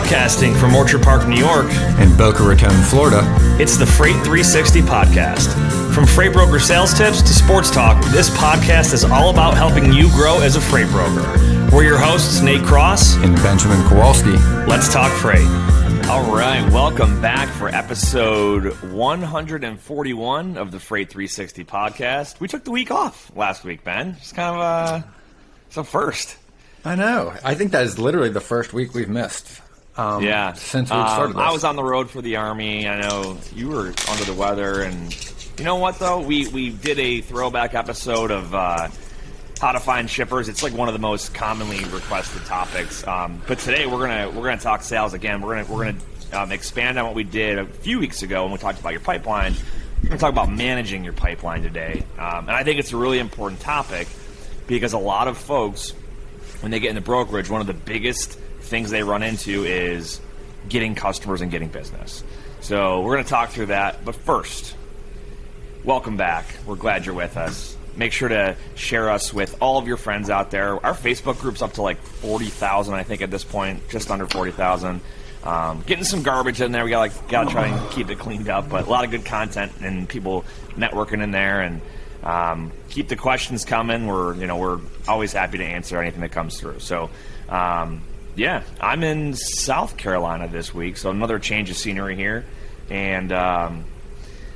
Broadcasting from Orchard Park, New York, and Boca Raton, Florida, it's the Freight 360 podcast. From freight broker sales tips to sports talk, this podcast is all about helping you grow as a freight broker. We're your hosts, Nate Cross and Benjamin Kowalski. Let's talk freight. All right, welcome back for episode 141 of the Freight 360 podcast. We took the week off last week, Ben. It's kind of it's a first. I know. I think that is literally the first week we've missed. Since we started this. I was on the road for the Army. I know you were under the weather, and you know what though? We did a throwback episode of how to find shippers. It's like one of the most commonly requested topics. But today we're gonna talk sales again. We're gonna expand on what we did a few weeks ago when we talked about your pipeline. We're gonna talk about managing your pipeline today, and I think it's a really important topic because a lot of folks, when they get into brokerage, one of the biggest things they run into is getting customers and getting business. So we're going to talk through that. But first, welcome back. We're glad you're with us. Make sure to share us with all of your friends out there. Our Facebook group's up to like 40,000, I think, at this point, just under 40,000. Getting some garbage in there. We got to try and keep it cleaned up. But a lot of good content and people networking in there. And keep the questions coming. We're always happy to answer anything that comes through. So, I'm in South Carolina this week, so another change of scenery here, and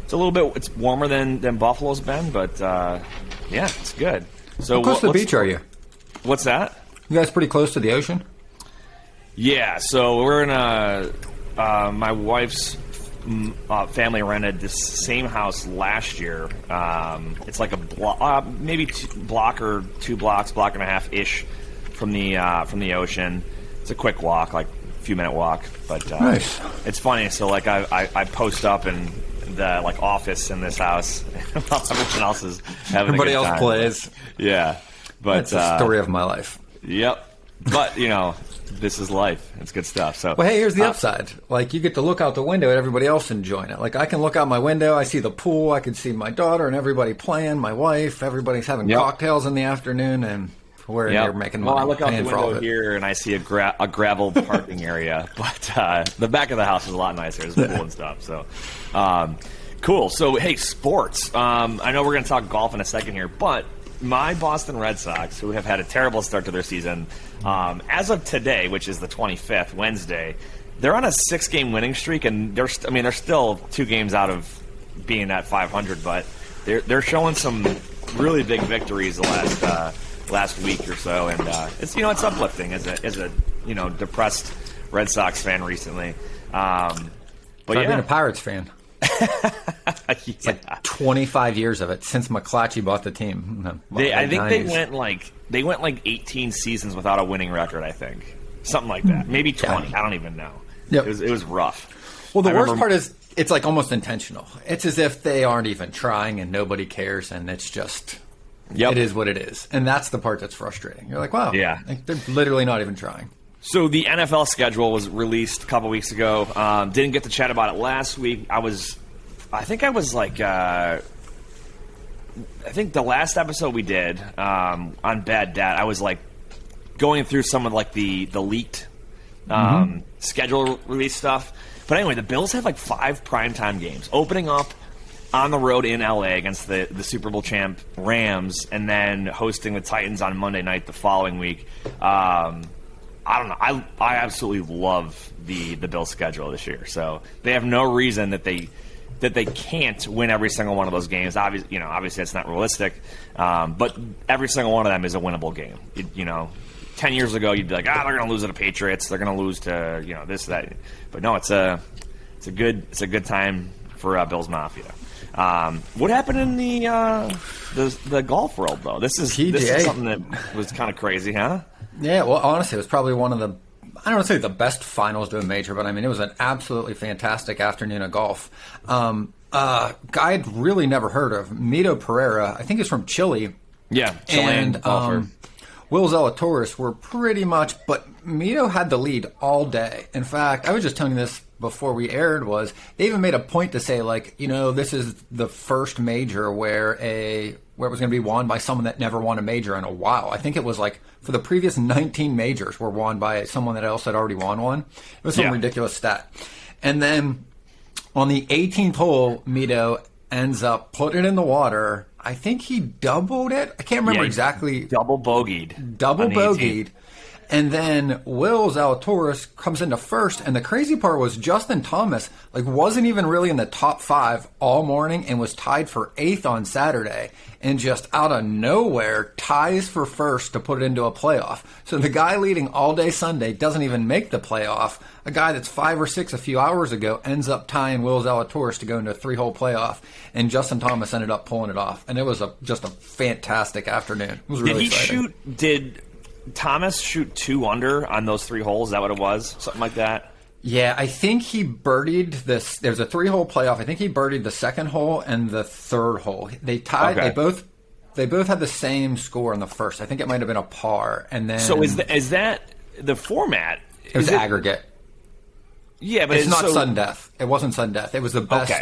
it's warmer than Buffalo's been, but it's good. So, how close to the beach are you? What's that? You guys pretty close to the ocean? Yeah. So we're in my wife's family rented this same house last year. It's like a block, maybe block or 2 blocks, block and a half ish from the ocean. It's a quick walk, like a few minute walk, but nice. It's funny. So like I post up in the like office in this house while everyone else is having everybody a good else time. plays. Yeah, but that's the story of my life. Yep. But this is life. It's good stuff. So, well, hey, here's the upside. Like, you get to look out the window at everybody else enjoying it. Like, I can look out my window, I see the pool, I can see my daughter and everybody playing, my wife, everybody's having cocktails in the afternoon, and we're in here making money. Well, I look out the window here and I see a gravel parking area, but the back of the house is a lot nicer. There's pool and stuff. So, cool. So, hey, sports. I know we're going to talk golf in a second here, but my Boston Red Sox, who have had a terrible start to their season, as of today, which is the 25th, Wednesday, they're on a 6-game winning streak, and they're still 2 games out of being at 500, but they're showing some really big victories the last week or so, and it's uplifting as a depressed Red Sox fan recently. But being a Pirates fan. It's like 25 years of it since McClatchy bought the team. I think they went like 18 seasons without a winning record. I think something like that, maybe 20. Yeah. I don't even know. Yep. It was rough. Well, the worst part is it's like almost intentional. It's as if they aren't even trying and nobody cares, and it's just it is what it is, and that's the part that's frustrating. You're like, wow, like they're literally not even trying. So the NFL schedule was released a couple weeks ago. Didn't get to chat about it last week. I think the last episode we did on Bad Debt, I was like going through some of like the leaked schedule release stuff. But anyway, the Bills have like 5 primetime games opening up on the road in LA against the Super Bowl champ Rams, and then hosting the Titans on Monday night the following week. I don't know. I absolutely love the Bills' schedule this year. So they have no reason that they can't win every single one of those games. Obviously it's not realistic, but every single one of them is a winnable game. 10 years ago you'd be like, they're going to lose to the Patriots. They're going to lose to this, that. But no, it's a good time for Bills Mafia. What happened in the golf world though? This is something that was kind of crazy, huh? Yeah, well, honestly, it was probably one of the, I don't want to say the best finals to a major, but I mean, it was an absolutely fantastic afternoon of golf. Guy I'd really never heard of, Mito Pereira, I think he's from Chile. Yeah, Chilean golfer. Will Zalatoris were pretty much, but Mito had the lead all day. In fact, I was just telling you this before we aired, was they even made a point to say, like, this is the first major where a where it was going to be won by someone that never won a major in a while. I think it was like for the previous 19 majors were won by someone that else had already won one. It was some ridiculous stat. And then on the 18th hole, Mito ends up putting it in the water. I think he doubled it. I can't remember exactly. Double bogeyed. And then Will Zalatoris comes into first, and the crazy part was Justin Thomas wasn't even really in the top 5 all morning and was tied for 8th on Saturday, and just out of nowhere ties for first to put it into a playoff. So the guy leading all day Sunday doesn't even make the playoff. A guy that's 5 or 6 a few hours ago ends up tying Will Zalatoris to go into a 3-hole playoff, and Justin Thomas ended up pulling it off. And it was just a fantastic afternoon. It was really exciting. Did Thomas shoot 2 under on those 3 holes? Is that what it was? Something like that? Yeah, I think he birdied this. There's a 3-hole playoff. I think he birdied the 2nd hole and the 3rd hole. They tied. Okay. They both had the same score on the first. I think it might have been a par. And then so is that the format? It was aggregate. Yeah, but it's not sudden death. It wasn't sudden death. It was the best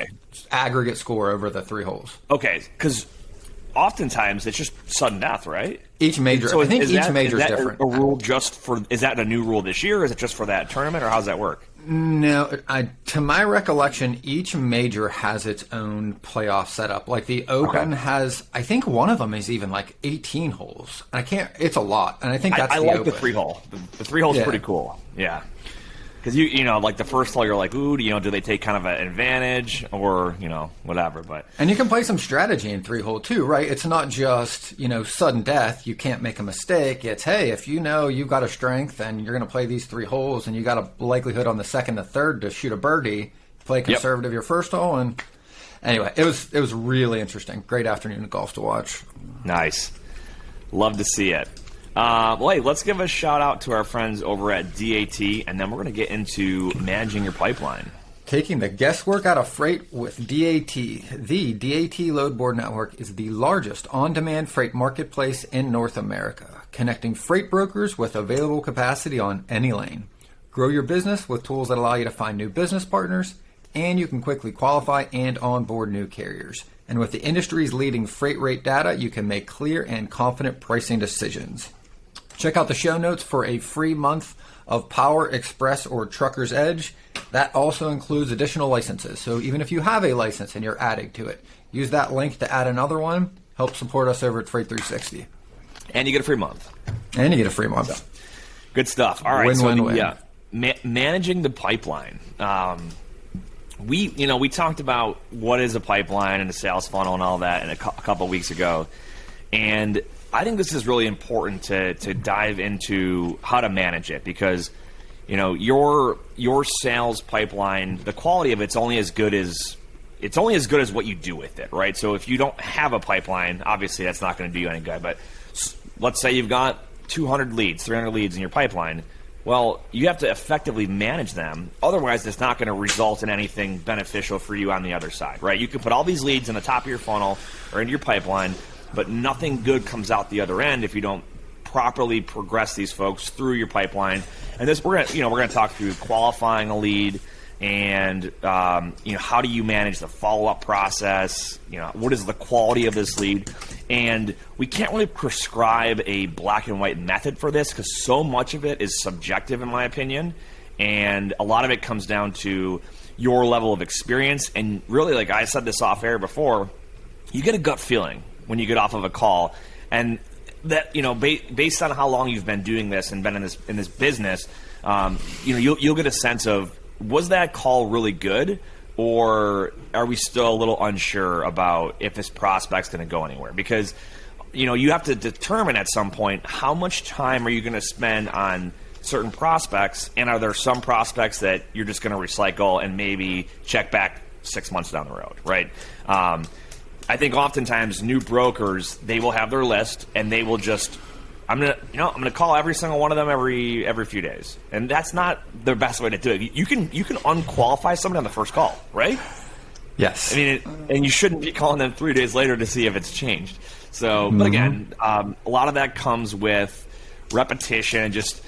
aggregate score over the 3 holes. Okay, because oftentimes it's just sudden death, right? Each major. So I think each major is different. A rule just for? Is that a new rule this year? Or is it just for that tournament, or how does that work? No, to my recollection, each major has its own playoff setup. Like the Open has, I think one of them is even 18 holes. I can't. It's a lot, and I think that's I the like Open. The 3-hole. The 3-hole is pretty cool. Yeah. Because you know, the first hole, you're like, ooh, do they take kind of an advantage or whatever? And you can play some strategy in 3-hole too, right? It's not just sudden death. You can't make a mistake. It's if you've got a strength and you're going to play these 3 holes and you got a likelihood on the 2nd, the 3rd to shoot a birdie, play conservative your first hole. And anyway, it was really interesting. Great afternoon of golf to watch. Nice, love to see it. Hey, let's give a shout out to our friends over at DAT, and then we're going to get into managing your pipeline. Taking the guesswork out of freight with DAT. The DAT Load Board Network is the largest on-demand freight marketplace in North America, connecting freight brokers with available capacity on any lane. Grow your business with tools that allow you to find new business partners, and you can quickly qualify and onboard new carriers. And with the industry's leading freight rate data, you can make clear and confident pricing decisions. Check out the show notes for a free month of Power, Express, or Trucker's Edge. That also includes additional licenses. So even if you have a license and you're adding to it, use that link to add another one. Help support us over at Freight 360. And you get a free month. So, good stuff. All right. Win. Managing the pipeline. We talked about what is a pipeline and a sales funnel and all that a couple of weeks ago. And I think this is really important to dive into how to manage it because, your sales pipeline, the quality of it's only as good as what you do with it, right? So if you don't have a pipeline, obviously that's not going to do you any good. But let's say you've got 200 leads, 300 leads in your pipeline. Well, you have to effectively manage them. Otherwise, it's not going to result in anything beneficial for you on the other side, right? You can put all these leads in the top of your funnel or into your pipeline, but nothing good comes out the other end if you don't properly progress these folks through your pipeline. And this we're gonna talk through qualifying a lead and how do you manage the follow-up process? What is the quality of this lead? And we can't really prescribe a black and white method for this because so much of it is subjective in my opinion, and a lot of it comes down to your level of experience. And really, like I said this off air before, you get a gut feeling when you get off of a call, and that based on how long you've been doing this and been in this business, you'll get a sense of, was that call really good, or are we still a little unsure about if this prospect's going to go anywhere? Because you have to determine at some point how much time are you going to spend on certain prospects, and are there some prospects that you're just going to recycle and maybe check back 6 months down the road, right? I think oftentimes new brokers, they will have their list and they will just, I'm gonna call every single one of them every few days, and that's not the best way to do it. You can unqualify somebody on the first call, right? Yes. I mean, and you shouldn't be calling them 3 days later to see if it's changed. So, but again, a lot of that comes with repetition and just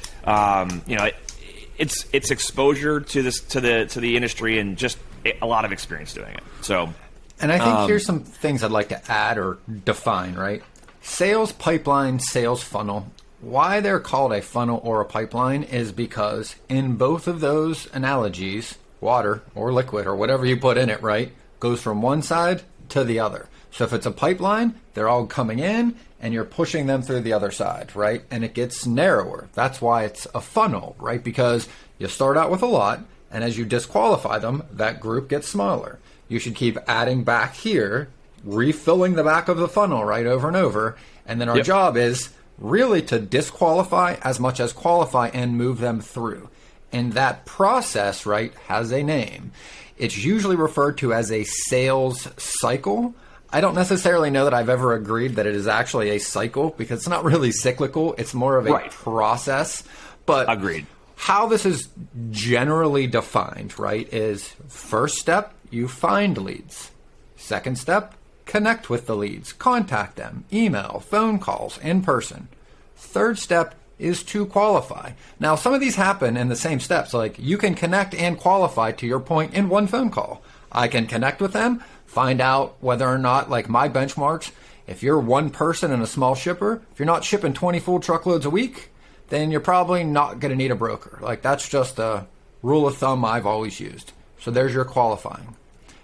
it's exposure to the industry and just a lot of experience doing it. So. And I think here's some things I'd like to add or define, right? Sales pipeline, sales funnel. Why they're called a funnel or a pipeline is because in both of those analogies, water or liquid or whatever you put in it, right, goes from one side to the other. So if it's a pipeline, they're all coming in and you're pushing them through the other side, right? And it gets narrower. That's why it's a funnel, right? Because you start out with a lot, and as you disqualify them, that group gets smaller. You should keep adding back here, refilling the back of the funnel right over and over. And then our job is really to disqualify as much as qualify and move them through. And that process, right, has a name. It's usually referred to as a sales cycle. I don't necessarily know that I've ever agreed that it is actually a cycle because it's not really cyclical. It's more of a process. But agreed. How this is generally defined, right, is first step, you find leads. Second step, connect with the leads, contact them, email, phone calls, in person. Third step is to qualify. Now, some of these happen in the same steps. Like you can connect and qualify to your point in one phone call. I can connect with them, find out whether or not, like my benchmarks, if you're one person and a small shipper, if you're not shipping 20 full truckloads a week, then you're probably not going to need a broker. Like that's just a rule of thumb I've always used. So there's your qualifying.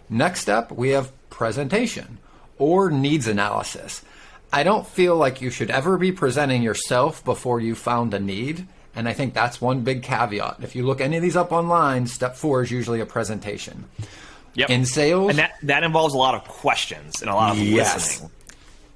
Next step, we have presentation or needs analysis. I don't feel like you should ever be presenting yourself before you found a need. And I think that's one big caveat. If you look any of these up online, step 4 is usually a presentation. Yep. In sales. And that involves a lot of questions and a lot of listening.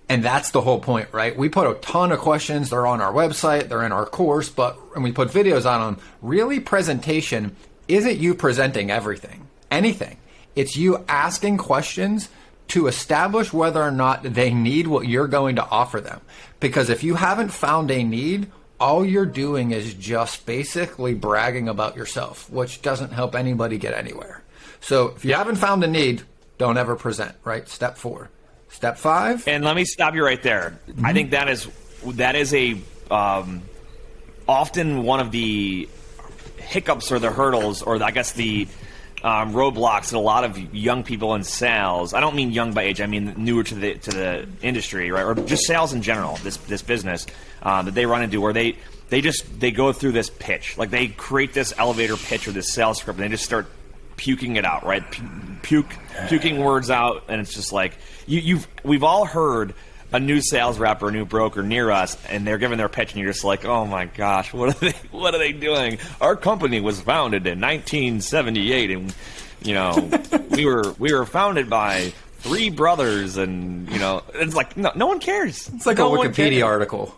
And that's the whole point, right? We put a ton of questions. They're on our website. They're in our course. And we put videos on them. Really, presentation isn't you presenting anything. It's you asking questions to establish whether or not they need what you're going to offer them. Because if you haven't found a need, all you're doing is just basically bragging about yourself, which doesn't help anybody get anywhere. So if you haven't found a need, don't ever present, right? Step 4. Step 5. And let me stop you right there. Mm-hmm. I think that is a often one of the hiccups or the hurdles, or I guess the roadblocks that a lot of young people in sales. I don't mean young by age. I mean newer to the industry, right? Or just sales in general. This business that they run into, where they go through this pitch, like they create this elevator pitch or this sales script, and they just start puking it out, right? Puking words out, and it's just like we've all heard a new sales rep or a new broker near us, and they're giving their pitch, and you're just like, oh my gosh, what are they doing? Our company was founded in 1978, and we were founded by 3 brothers, and it's like no one cares. It's like a Wikipedia article.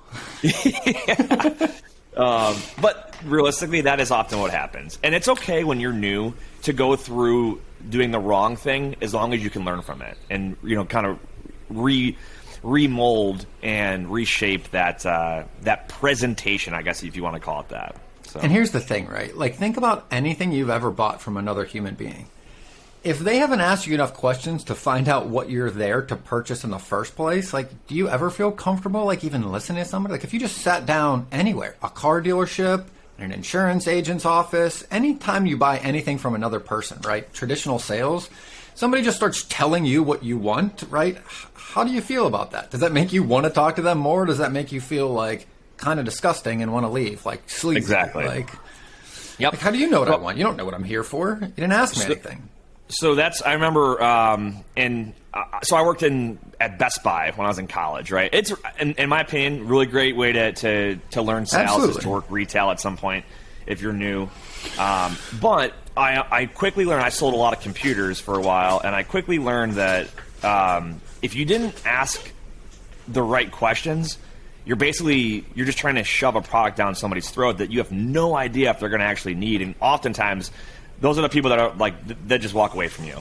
But realistically, that is often what happens, and it's okay when you're new to go through doing the wrong thing, as long as you can learn from it and kind of remold and reshape that presentation, I guess, if you want to call it that. So. And here's the thing, right? Like, think about anything you've ever bought from another human being. If they haven't asked you enough questions to find out what you're there to purchase in the first place, like, do you ever feel comfortable, like, even listening to somebody? Like, if you just sat down anywhere, a car dealership, an insurance agent's office, anytime you buy anything from another person, right? Traditional sales, somebody just starts telling you what you want, right? How do you feel about that? Does that make you want to talk to them more? Or does that make you feel like kind of disgusting and want to leave, like sleazy? Exactly. Like, how do you know what I want? You don't know what I'm here for. You didn't ask me anything. So I remember, so I worked at Best Buy when I was in college, right? It's, in my opinion, really great way to learn sales is to work retail at some point if you're new. But I quickly learned, I sold a lot of computers for a while, and I quickly learned that if you didn't ask the right questions, you're just trying to shove a product down somebody's throat that you have no idea if they're going to actually need. And oftentimes, those are the people that are like, that just walk away from you.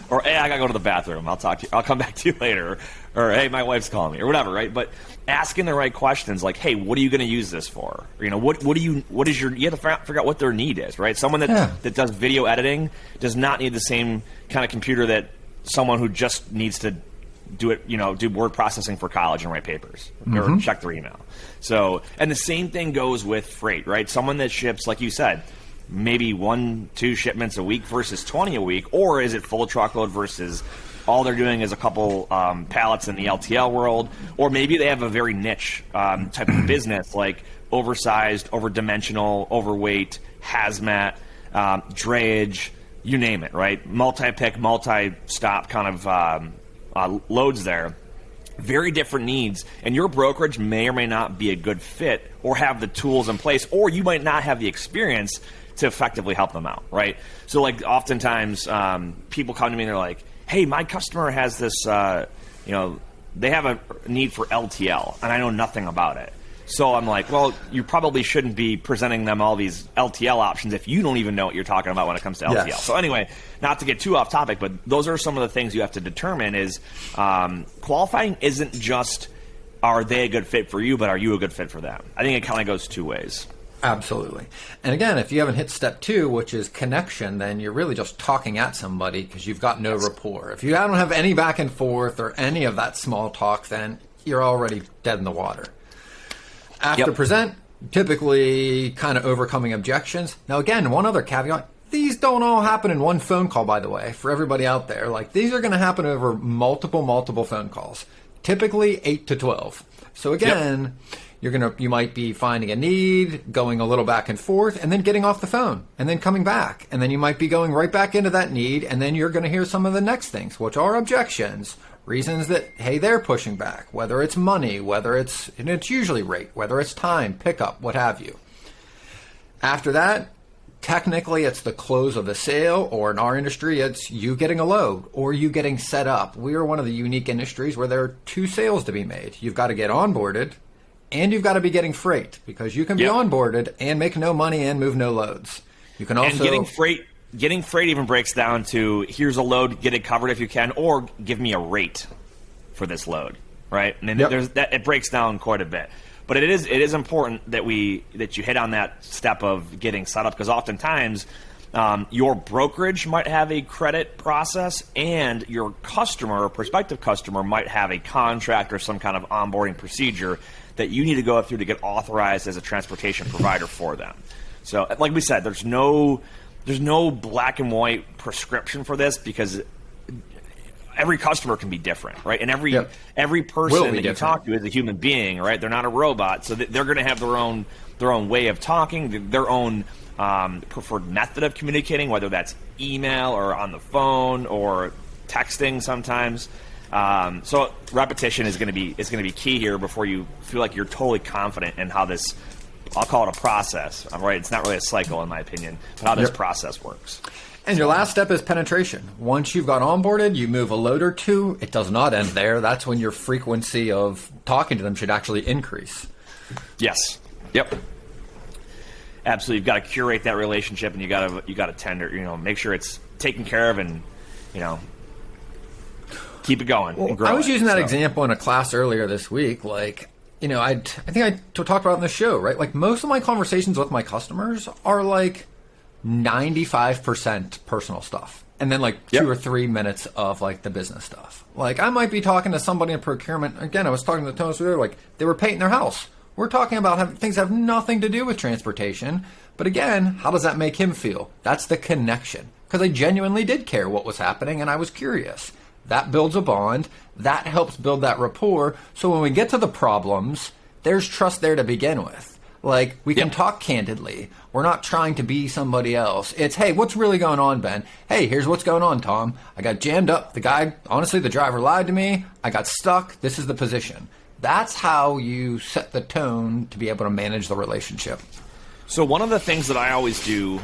Or, hey, I got to go to the bathroom. I'll talk to you. I'll come back to you later. Or, hey, my wife's calling me, or whatever, right? But asking the right questions, like, hey, what are you going to use this for? Or, you have to figure out what their need is, right? Someone that does video editing does not need the same kind of computer that someone who just needs to do it, do word processing for college and write papers or check their email. So, and the same thing goes with freight, right? Someone that ships, like you said, maybe 1-2 shipments a week versus 20 a week, or is it full truckload versus all they're doing is a couple pallets in the LTL world, or maybe they have a very niche type of business, like oversized, overdimensional, overweight, hazmat, drayage, you name it, right? Multi-pick, multi-stop kind of loads there. Very different needs, and your brokerage may or may not be a good fit or have the tools in place, or you might not have the experience to effectively help them out, right? So like oftentimes people come to me and they're like, hey, my customer has this, they have a need for LTL, and I know nothing about it. So I'm like, well, you probably shouldn't be presenting them all these LTL options if you don't even know what you're talking about when it comes to LTL. Yes. So anyway, not to get too off topic, but those are some of the things you have to determine is qualifying isn't just are they a good fit for you, but are you a good fit for them? I think it kind of goes two ways. Absolutely. And again, if you haven't hit step 2, which is connection, then you're really just talking at somebody because you've got no rapport. If you don't have any back and forth or any of that small talk, then you're already dead in the water. After present, typically kind of overcoming objections. Now, again, one other caveat. These don't all happen in one phone call, by the way, for everybody out there. Like, these are going to happen over multiple phone calls, typically 8 to 12. So again, you might be finding a need, going a little back and forth, and then getting off the phone, and then coming back. And then you might be going right back into that need, and then you're going to hear some of the next things, which are objections. Reasons that, hey, they're pushing back, whether it's money, whether it's usually rate, whether it's time, pickup, what have you. After that, technically it's the close of the sale, or in our industry, it's you getting a load or you getting set up. We are one of the unique industries where there are 2 sales to be made. You've got to get onboarded and you've got to be getting freight, because you can be onboarded and make no money and move no loads. You can also... And getting freight even breaks down to here's a load, get it covered if you can, or give me a rate for this load, right? And then it breaks down quite a bit. But it is important that you hit on that step of getting set up, because oftentimes your brokerage might have a credit process and your customer or prospective customer might have a contract or some kind of onboarding procedure that you need to go through to get authorized as a transportation provider for them. So like we said, there's no black and white prescription for this, because every customer can be different, right? And every person that you talk to is a human being, right? They're not a robot, so they're going to have their own way of talking, their own preferred method of communicating, whether that's email or on the phone or texting sometimes. So repetition is going to be key here before you feel like you're totally confident in how this, I'll call it a process, right? It's not really a cycle in my opinion, but how this process works. And your last step is penetration. Once you've got onboarded, you move a load or 2. It does not end there. That's when your frequency of talking to them should actually increase. Yes. Yep. Absolutely. You've got to curate that relationship, and you got to tender, make sure it's taken care of, and keep it going. Well, and grow I was using that example in a class earlier this week. Like, I think I talked about it in the show, right? Like, most of my conversations with my customers are like 95% personal stuff, and then like 2 or 3 minutes of like the business stuff. Like, I might be talking to somebody in procurement. Again, I was talking to the Tones, like they were painting their house. We're talking about things that have nothing to do with transportation. But again, how does that make him feel? That's the connection, because I genuinely did care what was happening, and I was curious. That builds a bond. That helps build that rapport. So when we get to the problems, there's trust there to begin with. Like, we can talk candidly. We're not trying to be somebody else. It's, hey, what's really going on, Ben? Hey, here's what's going on, Tom. I got jammed up. The driver lied to me. I got stuck. This is the position. That's how you set the tone to be able to manage the relationship. So one of the things that I always do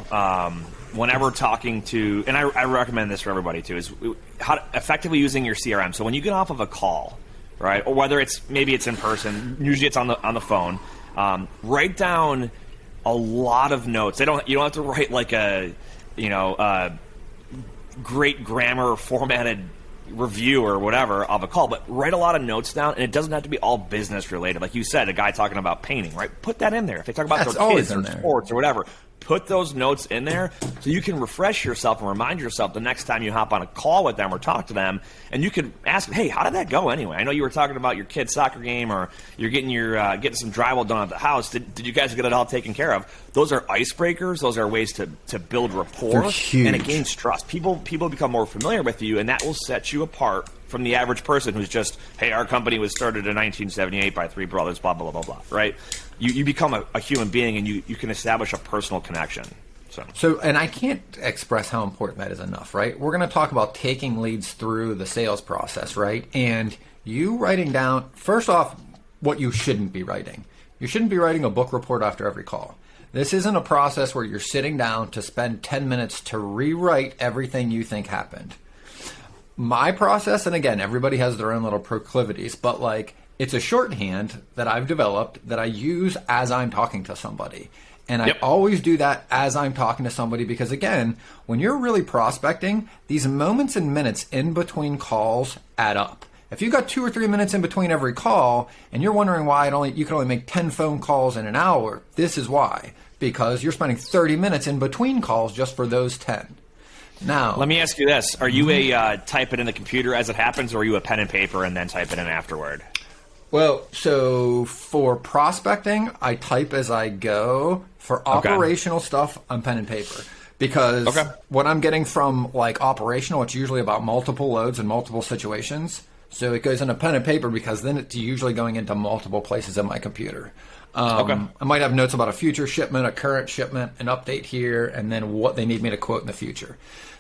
whenever talking to, and I recommend this for everybody too, is how effectively using your CRM. So when you get off of a call, right, or whether maybe it's in person, usually it's on the phone. Write down a lot of notes. You don't have to write like a great grammar formatted review or whatever of a call, but write a lot of notes down, and it doesn't have to be all business related. Like you said, a guy talking about painting, right? Put that in there. If they talk about their kids or sports or whatever, put those notes in there so you can refresh yourself and remind yourself the next time you hop on a call with them or talk to them, and you could ask, hey, how did that go anyway? I know you were talking about your kid's soccer game, or you're getting getting some drywall done at the house. Did you guys get it all taken care of? Those are icebreakers. Those are ways to build rapport, and it gains trust. People become more familiar with you, and that will set you apart from the average person who's just, hey, our company was started in 1978 by three brothers, blah, blah, blah, blah, right? You become a human being, and you can establish a personal connection. So, and I can't express how important that is enough, right? We're going to talk about taking leads through the sales process, right? And you writing down, first off, what you shouldn't be writing. You shouldn't be writing a book report after every call. This isn't a process where you're sitting down to spend 10 minutes to rewrite everything you think happened. My process, and again, everybody has their own little proclivities, but like, it's a shorthand that I've developed that I use as I'm talking to somebody. And I always do that as I'm talking to somebody because, again, when you're really prospecting, these moments and minutes in between calls add up. If you've got 2 or 3 minutes in between every call and you're wondering why you can only make 10 phone calls in an hour, this is why. Because you're spending 30 minutes in between calls just for those 10. Now, let me ask you this. Are you a type it in the computer as it happens, or are you a pen and paper and then type it in afterward? Well, so for prospecting, I type as I go. For operational stuff, I'm pen and paper. Because what I'm getting from like operational, it's usually about multiple loads and multiple situations. So it goes into pen and paper because then it's usually going into multiple places in my computer. I might have notes about a future shipment, a current shipment, an update here, and then what they need me to quote in the future.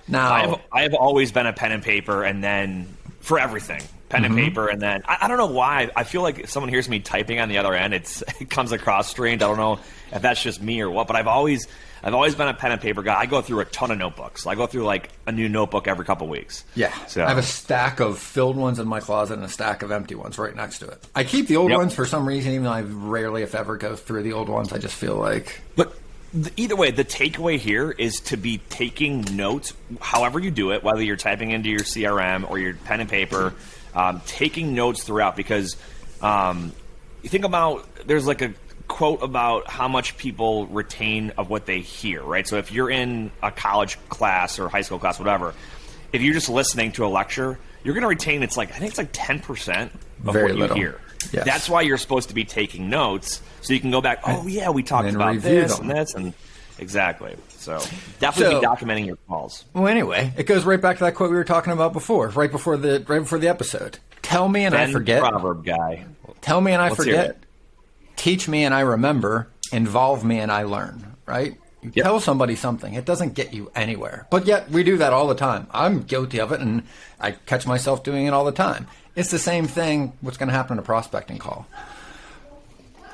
Now, I have always been a pen and paper, and then for everything, pen and paper, and then I don't know why. I feel like if someone hears me typing on the other end, it comes across strange. I don't know if that's just me or what, but I've always been a pen and paper guy. I go through a ton of notebooks. I go through like a new notebook every couple weeks. Yeah. So I have a stack of filled ones in my closet and a stack of empty ones right next to it. I keep the old ones for some reason, even though I rarely, if ever, go through the old ones. I just feel like... But either way, the takeaway here is to be taking notes, however you do it, whether you're typing into your CRM or your pen and paper, taking notes throughout, because you think about, there's like a quote about how much people retain of what they hear, right? So if you're in a college class or high school class, whatever, if you're just listening to a lecture, you're going to retain, I think it's like 10% of what you hear. Yes. That's why you're supposed to be taking notes, so you can go back, oh yeah, we talked about this and this, and exactly. So definitely be documenting your calls. Well, anyway, it goes right back to that quote we were talking about before, right before the episode. Tell me and I forget. Proverb guy. Tell me and I forget. Teach me and I remember. Involve me and I learn. Right? You tell somebody something, it doesn't get you anywhere. But yet we do that all the time. I'm guilty of it, and I catch myself doing it all the time. It's the same thing. What's going to happen in a prospecting call?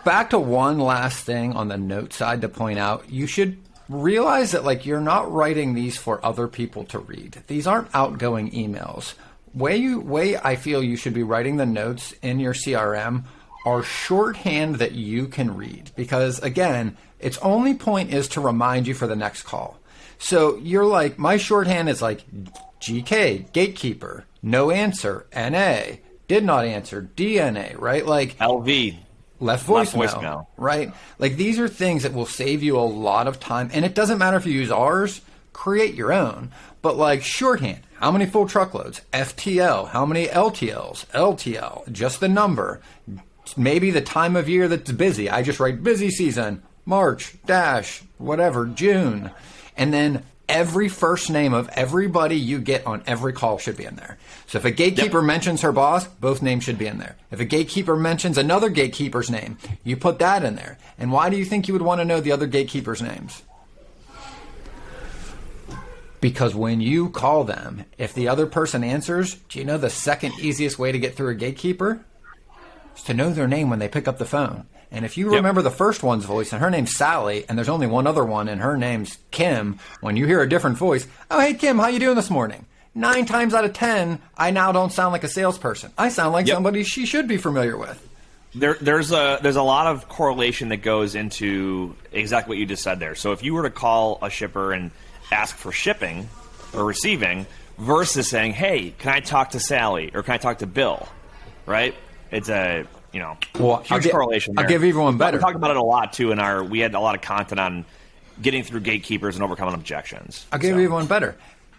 Back to one last thing on the note side to point out. You should realize that like you're not writing these for other people to read. These aren't outgoing emails. Way I feel you should be writing the notes in your CRM are shorthand that you can read. Because again, its only point is to remind you for the next call. So you're like, my shorthand is like GK, gatekeeper, no answer, NA, did not answer, DNA, right? Like LV, left voicemail, right? Like these are things that will save you a lot of time. And it doesn't matter if you use ours, create your own. But like shorthand, how many full truckloads? FTL, how many LTLs? LTL, just the number. Maybe the time of year that's busy. I just write busy season, March, whatever, June. And then every first name of everybody you get on every call should be in there. So if a gatekeeper mentions her boss, both names should be in there. If a gatekeeper mentions another gatekeeper's name, you put that in there. And why do you think you would want to know the other gatekeeper's names? Because when you call them, if the other person answers, do you know the second easiest way to get through a gatekeeper? Is to know their name when they pick up the phone. And if you remember the first one's voice, and her name's Sally, and there's only one other one, and her name's Kim, when you hear a different voice, oh, hey, Kim, how you doing this morning? 9 times out of 10, I now don't sound like a salesperson. I sound like somebody she should be familiar with. There's a lot of correlation that goes into exactly what you just said there. So if you were to call a shipper and ask for shipping or receiving versus saying, hey, can I talk to Sally or can I talk to Bill, right? It's a huge correlation there. I'll give everyone better. We talked about it a lot too we had a lot of content on getting through gatekeepers and overcoming objections. I'll give you one better.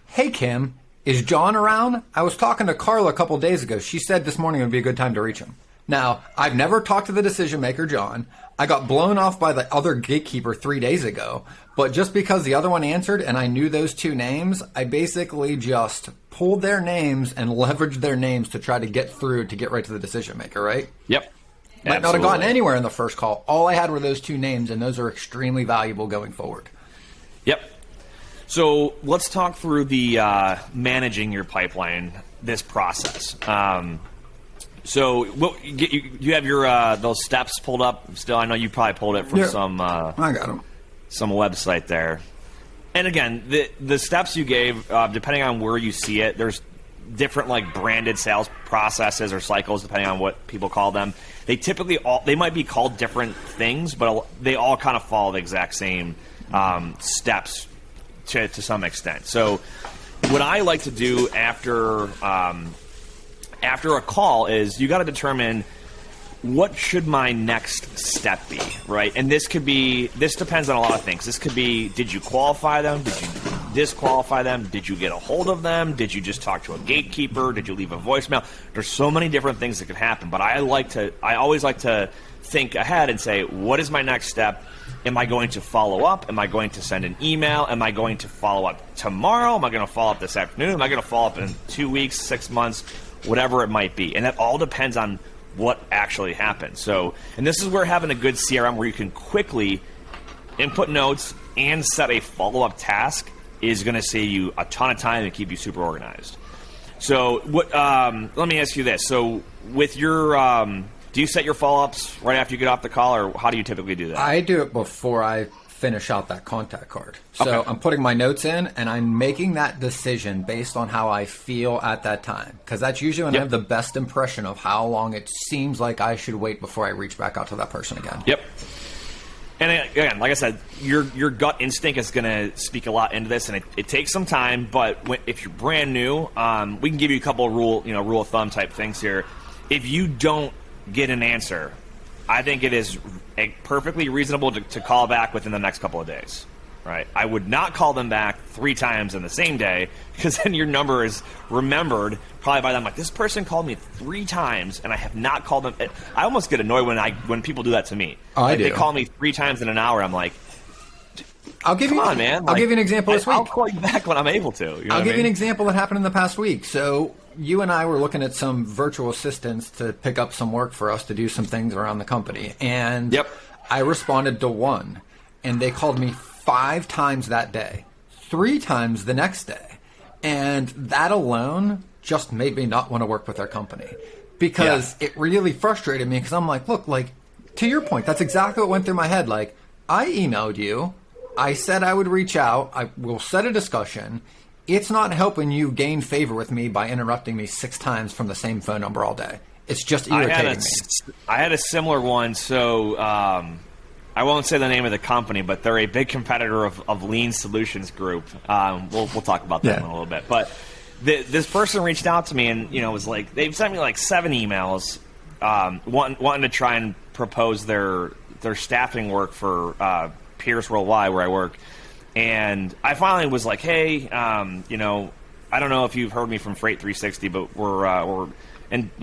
Hey, Kim, is John around? I was talking to Carla a couple days ago. She said this morning would be a good time to reach him. Now, I've never talked to the decision maker, John. I got blown off by the other gatekeeper 3 days ago. But just because the other one answered and I knew those two names, I basically just pulled their names and leveraged their names to try to get through to get right to the decision maker, right? Yep. Might not have gotten anywhere in the first call. All I had were those two names, and those are extremely valuable going forward. Yep. So let's talk through the managing your pipeline, this process. So you have your those steps pulled up still. I know you probably pulled it from some. I got them. Some website there. And again, the steps you gave, depending on where you see it, there's different like branded sales processes or cycles, depending on what people call them. They typically they might be called different things, but they all kind of follow the exact same steps to some extent. So what I like to do after a call is you got to determine what should my next step be, right? And this depends on a lot of things. This could be, did you qualify them? Did you disqualify them? Did you get a hold of them? Did you just talk to a gatekeeper? Did you leave a voicemail? There's so many different things that could happen, but I always like to think ahead and say, what is my next step? Am I going to follow up? Am I going to send an email? Am I going to follow up tomorrow? Am I going to follow up this afternoon? Am I going to follow up in 2 weeks, 6 months, whatever it might be? And that all depends on what actually happened. So, and this is where having a good CRM where you can quickly input notes and set a follow-up task is going to save you a ton of time and keep you super organized. So, let me ask you this. So, with your, do you set your follow-ups right after you get off the call, or how do you typically do that? I do it before I finish out that contact card. So Okay. I'm putting my notes in, and I'm making that decision based on how I feel at that time. Because that's usually when I have the best impression of how long it seems like I should wait before I reach back out to that person again. Yep. And again, like I said, your gut instinct is going to speak a lot into this, and it takes some time. But if you're brand new, we can give you a couple of rule of thumb type things here. If you don't get an answer, I think it is perfectly reasonable to call back within the next couple of days. Right? I would not call them back 3 times in the same day, because then your number is remembered probably by them. Like, this person called me 3 times and I have not called them. I almost get annoyed when people do that to me. I do. They call me 3 times in an hour. I'm like, come on, man. I'll give you an example this week. I'll call you back when I'm able to. I'll give you an example that happened in the past week. So you and I were looking at some virtual assistants to pick up some work for us to do some things around the company. And I responded to 1, and they called me 5 times that day, 3 times the next day. And that alone just made me not want to work with our company, because it really frustrated me, because I'm like, look, like, to your point, that's exactly what went through my head. Like, I emailed you. I said I would reach out. I will set a discussion. It's not helping you gain favor with me by interrupting me 6 times from the same phone number all day. It's just irritating me. I had a similar one. So I won't say the name of the company, but they're a big competitor of Lean Solutions Group. We'll talk about that in a little bit. But this person reached out to me and was like, they've sent me like 7 emails wanting to try and propose their staffing work for Pierce Worldwide, where I work. And I finally was like, hey, I don't know if you've heard me from Freight 360, but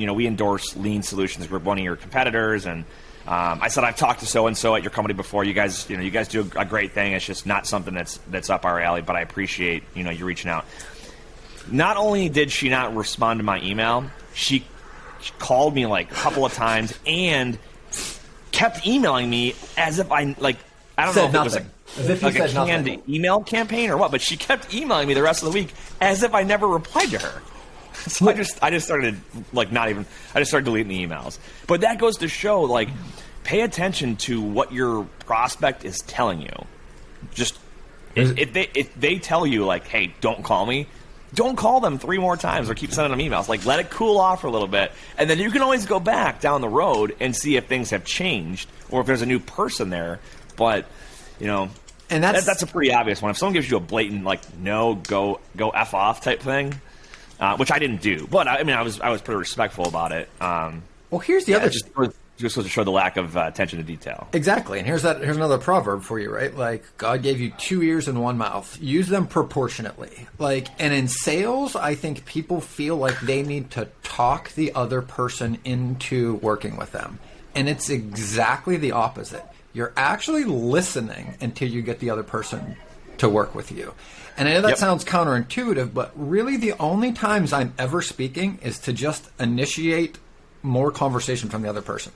we endorse Lean Solutions Group, one of your competitors. And I said, I've talked to so-and-so at your company before. You guys do a great thing. It's just not something that's up our alley, but I appreciate, you reaching out. Not only did she not respond to my email, she called me like a couple of times and kept emailing me as if I don't know if it was like a canned email campaign or what, but she kept emailing me the rest of the week as if I never replied to her. So I just started deleting the emails. But that goes to show, like, pay attention to what your prospect is telling you. Just if they tell you, like, hey, don't call me, don't call them 3 more times or keep sending them emails. Like, let it cool off for a little bit, and then you can always go back down the road and see if things have changed or if there's a new person there. But and that's a pretty obvious one. If someone gives you a blatant like no, go F off type thing, which I didn't do, but I was pretty respectful about it. Well, here's the other. Just just goes to show the lack of attention to detail. Exactly. And here's another proverb for you, right? Like, God gave you 2 ears and 1 mouth. Use them proportionately. Like, and in sales, I think people feel like they need to talk the other person into working with them. And it's exactly the opposite. You're actually listening until you get the other person to work with you. And I know that sounds counterintuitive, but really the only times I'm ever speaking is to just initiate more conversation from the other person.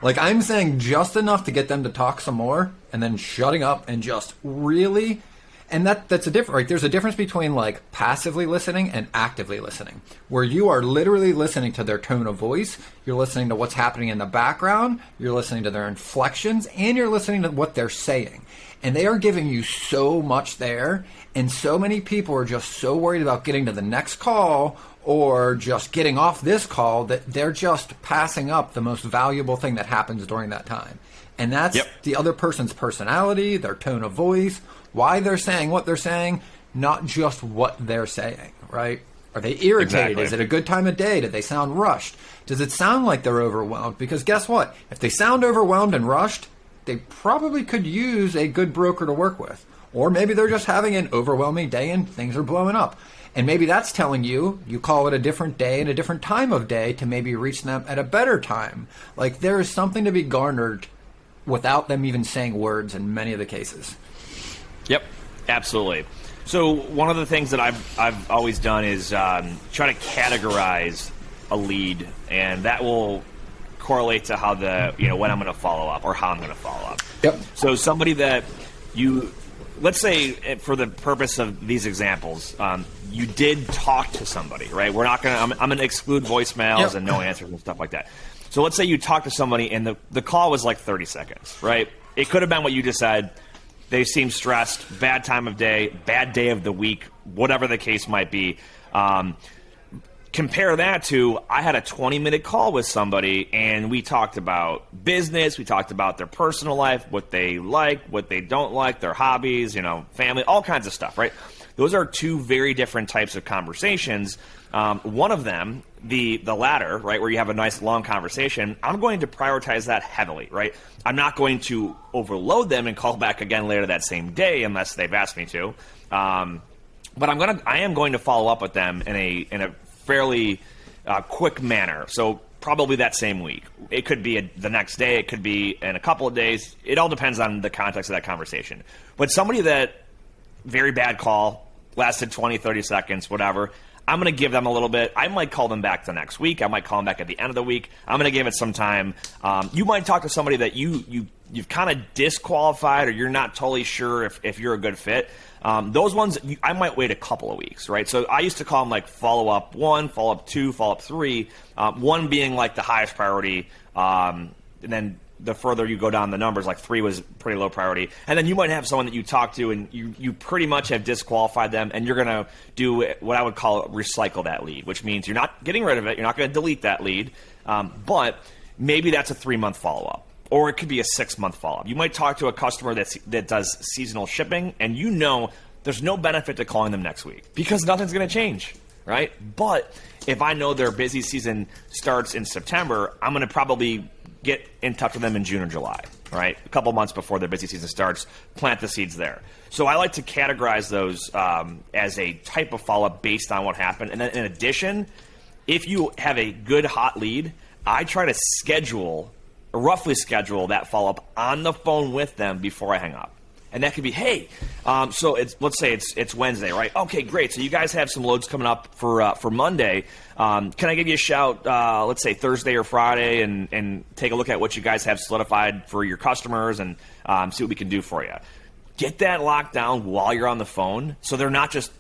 Like, I'm saying just enough to get them to talk some more and then shutting up and just really... And that's a difference, right? There's a difference between like passively listening and actively listening, where you are literally listening to their tone of voice, you're listening to what's happening in the background, you're listening to their inflections, and you're listening to what they're saying. And they are giving you so much there, and so many people are just so worried about getting to the next call or just getting off this call that they're just passing up the most valuable thing that happens during that time. And that's the other person's personality, their tone of voice, why they're saying what they're saying, not just what they're saying, right? Are they irritated? Exactly. Is it a good time of day? Do they sound rushed? Does it sound like they're overwhelmed? Because guess what? If they sound overwhelmed and rushed, they probably could use a good broker to work with. Or maybe they're just having an overwhelming day and things are blowing up. And maybe that's telling you call it a different day and a different time of day to maybe reach them at a better time. Like, there is something to be garnered without them even saying words in many of the cases. Yep, absolutely. So one of the things that I've always done is try to categorize a lead, and that will correlate to how when I'm going to follow up or how I'm going to follow up. Yep. So somebody that let's say for the purpose of these examples, you did talk to somebody, right? We're not going to. I'm going to exclude voicemails and no answers and stuff like that. So let's say you talked to somebody and the call was like 30 seconds, right? It could have been what you just said. They seem stressed, bad time of day, bad day of the week, whatever the case might be. Compare that to I had a 20-minute call with somebody, and we talked about business, we talked about their personal life, what they like, what they don't like, their hobbies, family, all kinds of stuff, right? Those are two very different types of conversations. One of them, the latter, right, where you have a nice long conversation, I'm going to prioritize that heavily, right? I'm not going to overload them and call back again later that same day unless they've asked me to. But I am going to follow up with them in a fairly quick manner. So probably that same week. It could be the next day. It could be in a couple of days. It all depends on the context of that conversation. But somebody that very bad call, lasted 20, 30 seconds, whatever, I'm going to give them a little bit. I might call them back the next week. I might call them back at the end of the week. I'm going to give it some time. You might talk to somebody that you've kind of disqualified, or you're not totally sure if you're a good fit. Those ones, I might wait a couple of weeks, right? So I used to call them like follow-up 1, follow-up 2, follow-up 3, 1 being like the highest priority, and then the further you go down the numbers, like 3 was pretty low priority. And then you might have someone that you talk to and you pretty much have disqualified them, and you're going to do what I would call recycle that lead, which means you're not getting rid of it. You're not going to delete that lead, but maybe that's a 3-month follow-up. Or it could be a 6-month follow-up. You might talk to a customer that does seasonal shipping, and there's no benefit to calling them next week because nothing's going to change, right? But if I know their busy season starts in September, I'm going to probably get in touch with them in June or July, right? A couple months before their busy season starts, plant the seeds there. So I like to categorize those as a type of follow-up based on what happened. And then in addition, if you have a good hot lead, I try to roughly schedule that follow-up on the phone with them before I hang up. And that could be, hey, so let's say it's Wednesday, right? Okay, great. So you guys have some loads coming up for Monday. Can I give you a shout, let's say Thursday or Friday, and take a look at what you guys have solidified for your customers and see what we can do for you. Get that locked down while you're on the phone so they're not just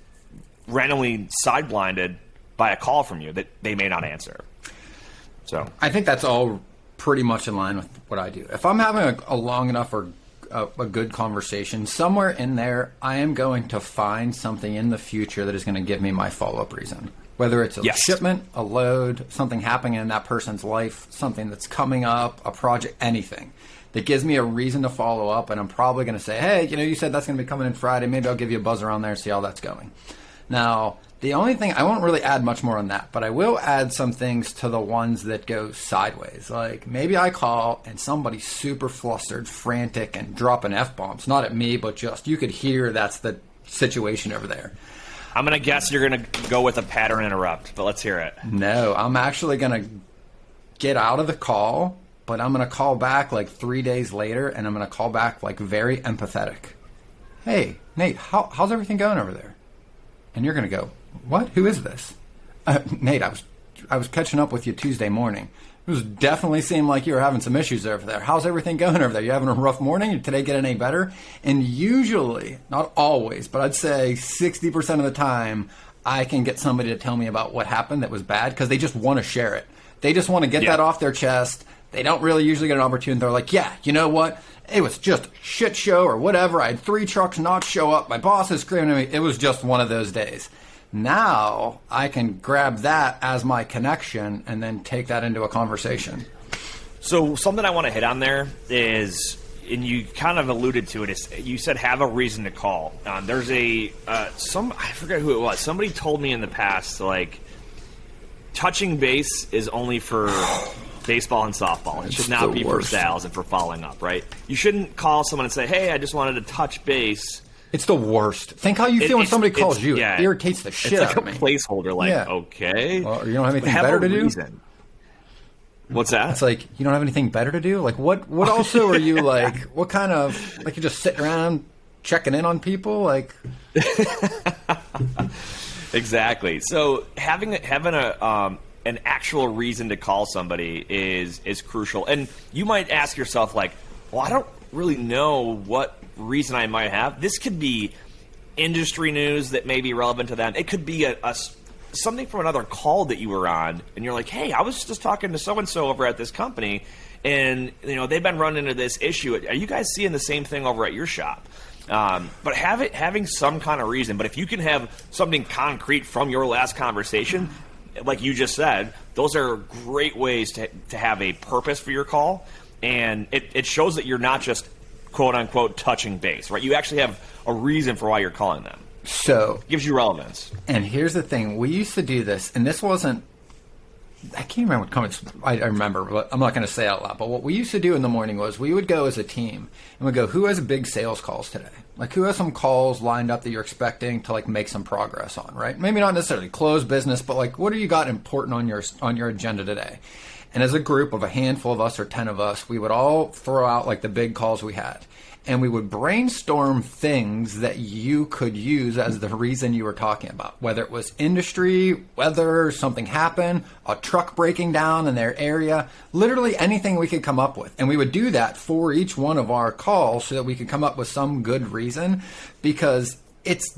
randomly side-blinded by a call from you that they may not answer. So I think that's all pretty much in line with what I do. If I'm having a long enough or a good conversation, somewhere in there, I am going to find something in the future that is going to give me my follow-up reason. Whether it's a shipment, a load, something happening in that person's life, something that's coming up, a project, anything that gives me a reason to follow up. And I'm probably going to say, hey, you said that's going to be coming in Friday. Maybe I'll give you a buzz around there and see how that's going. Now, The only thing, I won't really add much more on that, but I will add some things to the ones that go sideways. Like maybe I call and somebody's super flustered, frantic, and dropping F-bombs. Not at me, but just you could hear that's the situation over there. I'm going to guess you're going to go with a pattern interrupt, but let's hear it. No, I'm actually going to get out of the call, but I'm going to call back like 3 days later, and I'm going to call back like very empathetic. Hey, Nate, how's everything going over there? And you're going to go, what? Who is this? Nate, I was catching up with you Tuesday morning. It was definitely seemed like you were having some issues over there. How's everything going over there? You having a rough morning? Did today get any better? And usually, not always, but I'd say 60% of the time, I can get somebody to tell me about what happened that was bad because they just want to share it. They just want to get that off their chest. They don't really usually get an opportunity. They're like, yeah, you know what? It was just a shit show or whatever. I had 3 trucks not show up. My boss is screaming at me. It was just one of those days. Now I can grab that as my connection and then take that into a conversation. So something I want to hit on there is, and you kind of alluded to it, is you said have a reason to call. There's I forget who it was. Somebody told me in the past, like, touching base is only for baseball and softball. It should not be for sales and for following up, right? You shouldn't call someone and say, hey, I just wanted to touch base. It's the worst. Think how you feel when somebody calls you. It irritates the shit out of me. It's like a placeholder, like, okay. Well, you don't have anything better to do? What's that? It's like, you don't have anything better to do? Like, what also are you, like, what kind of, like, you're just sitting around checking in on people? Like... Exactly. So having an actual reason to call somebody is crucial. And you might ask yourself, like, well, I don't really know what reason I might have. This could be industry news that may be relevant to them. It could be something from another call that you were on, and you're like, hey, I was just talking to so-and-so over at this company, and they've been running into this issue. Are you guys seeing the same thing over at your shop? But having some kind of reason. But if you can have something concrete from your last conversation, like you just said, those are great ways to have a purpose for your call. And it shows that you're not just, quote unquote, touching base, right? You actually have a reason for why you're calling them. So it gives you relevance. And here's the thing. We used to do this, and this wasn't, I can't remember what comments I remember, but I'm not going to say it out loud. But what we used to do in the morning was we would go as a team and we'd go, who has big sales calls today? Like, who has some calls lined up that you're expecting to, like, make some progress on, right? Maybe not necessarily close business, but, like, what do you got important on your agenda today? And as a group of a handful of us or 10 of us, we would all throw out, like, the big calls we had. And we would brainstorm things that you could use as the reason you were talking about, whether it was industry, weather, something happened, a truck breaking down in their area, literally anything we could come up with. And we would do that for each one of our calls so that we could come up with some good reason, because it's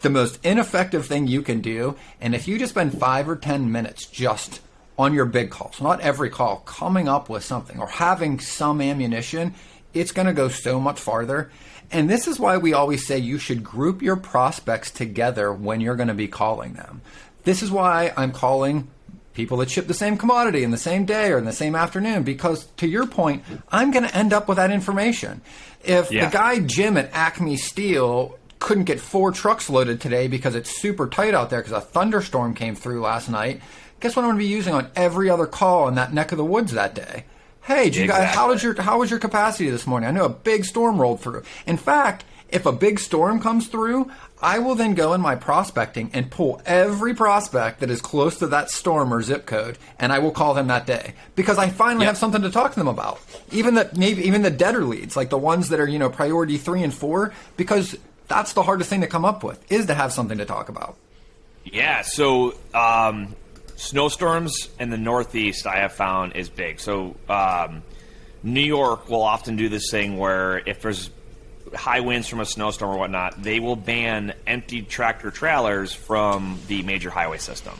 the most ineffective thing you can do. And if you just spend 5 or 10 minutes just on your big calls, not every call, coming up with something or having some ammunition, it's going to go so much farther. And this is why we always say you should group your prospects together when you're going to be calling them. This is why I'm calling people that ship the same commodity in the same day or in the same afternoon, because to your point, I'm going to end up with that information. If the guy Jim at Acme Steel couldn't get 4 trucks loaded today because it's super tight out there because a thunderstorm came through last night, guess what I'm going to be using on every other call in that neck of the woods that day? Hey, you guys, how was your capacity this morning? I know a big storm rolled through. In fact, if a big storm comes through, I will then go in my prospecting and pull every prospect that is close to that storm or zip code, and I will call them that day because I finally have something to talk to them about. Even the deader leads, like the ones that are priority 3 and 4, because that's the hardest thing to come up with, is to have something to talk about. Yeah. So. Snowstorms in the Northeast, I have found, is big. So New York will often do this thing where if there's high winds from a snowstorm or whatnot, they will ban empty tractor trailers from the major highway system.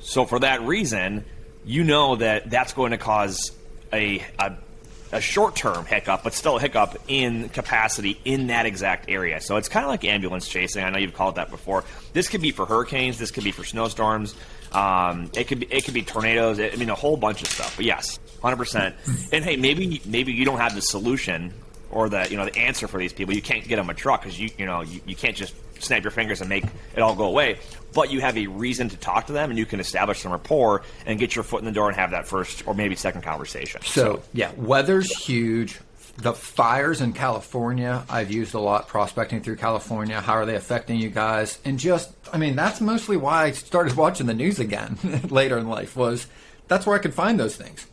So for that reason, that's going to cause a short-term hiccup, but still a hiccup in capacity in that exact area. So it's kind of like ambulance chasing. I know you've called it that before. This could be for hurricanes. This could be for snowstorms. It could be tornadoes. I mean, a whole bunch of stuff. But yes, 100%. And hey, maybe you don't have the solution or the answer for these people. You can't get them a truck because you can't just snap your fingers and make it all go away. But you have a reason to talk to them, and you can establish some rapport and get your foot in the door and have that first or maybe second conversation. So yeah, weather's huge. The fires in California, I've used a lot prospecting through California. How are they affecting you guys? And that's mostly why I started watching the news again later in life, was that's where I could find those things.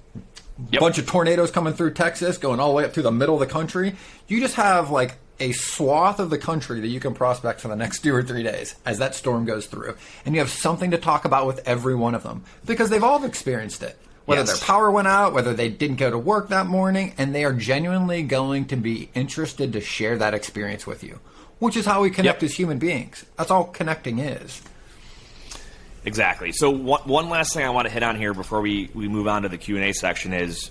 Yep. Bunch of tornadoes coming through Texas, going all the way up through the middle of the country. You just have like a swath of the country that you can prospect for the next 2 or 3 days as that storm goes through. And you have something to talk about with every one of them because they've all experienced it. Whether their power went out, whether they didn't go to work that morning, and they are genuinely going to be interested to share that experience with you, which is how we connect as human beings. That's all connecting is. Exactly. So one last thing I want to hit on here before we move on to the Q&A section is,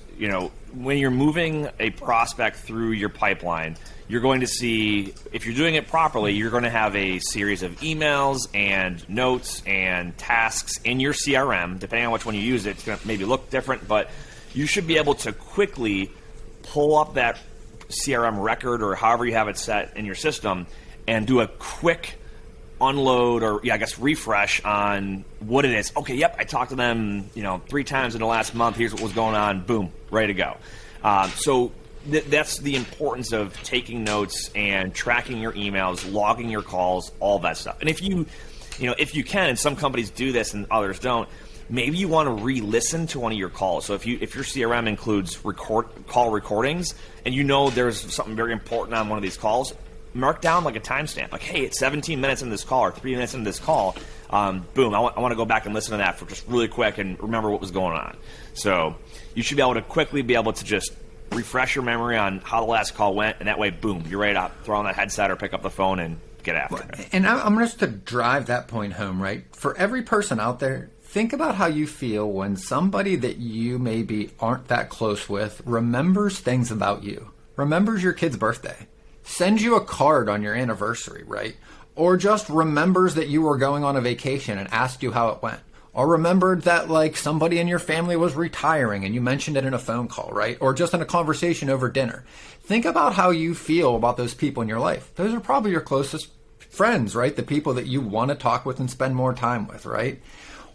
when you're moving a prospect through your pipeline, you're going to see, if you're doing it properly, you're going to have a series of emails and notes and tasks in your CRM. Depending on which one you use, it's going to maybe look different, but you should be able to quickly pull up that CRM record or however you have it set in your system and do a quick unload or refresh on what it is. Okay, yep, I talked to them 3 times in the last month. Here's what was going on. Boom, ready to go. So that's the importance of taking notes and tracking your emails, logging your calls, all that stuff. And if you can, and some companies do this and others don't, maybe you want to re-listen to one of your calls. So if your CRM includes call recordings and there's something very important on one of these calls, mark down like a timestamp. Like, hey, it's 17 minutes in this call or 3 minutes into this call. Boom, I want to go back and listen to that for just really quick and remember what was going on. So you should be able to quickly just refresh your memory on how the last call went, and that way, boom, you're ready to throw on that headset or pick up the phone and get after it. And I'm just to drive that point home, right? For every person out there, think about how you feel when somebody that you maybe aren't that close with remembers things about you, remembers your kid's birthday, sends you a card on your anniversary, right? Or just remembers that you were going on a vacation and asked you how it went. Or remembered that like somebody in your family was retiring and you mentioned it in a phone call, right? Or just in a conversation over dinner. Think about how you feel about those people in your life. Those are probably your closest friends, right? The people that you want to talk with and spend more time with, right?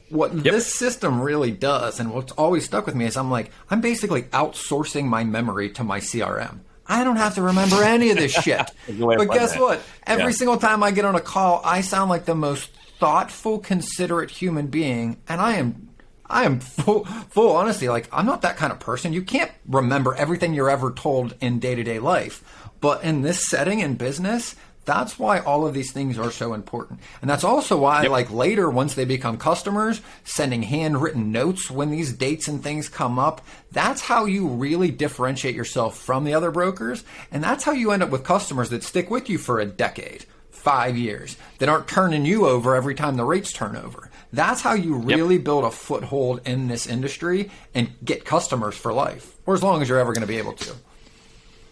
What this system really does, and what's always stuck with me, is I'm basically outsourcing my memory to my CRM. I don't have to remember any of this shit. But guess what? Every single time I get on a call, I sound like the most thoughtful, considerate human being, and I am full honesty. Like, I'm not that kind of person. You can't remember everything you're ever told in day-to-day life. But in this setting in business, that's why all of these things are so important. And that's also why, later, once they become customers, sending handwritten notes when these dates and things come up, that's how you really differentiate yourself from the other brokers. And that's how you end up with customers that stick with you for a decade, 5 years, that aren't turning you over every time the rates turn over. That's how you really build a foothold in this industry and get customers for life, or as long as you're ever going to be able to.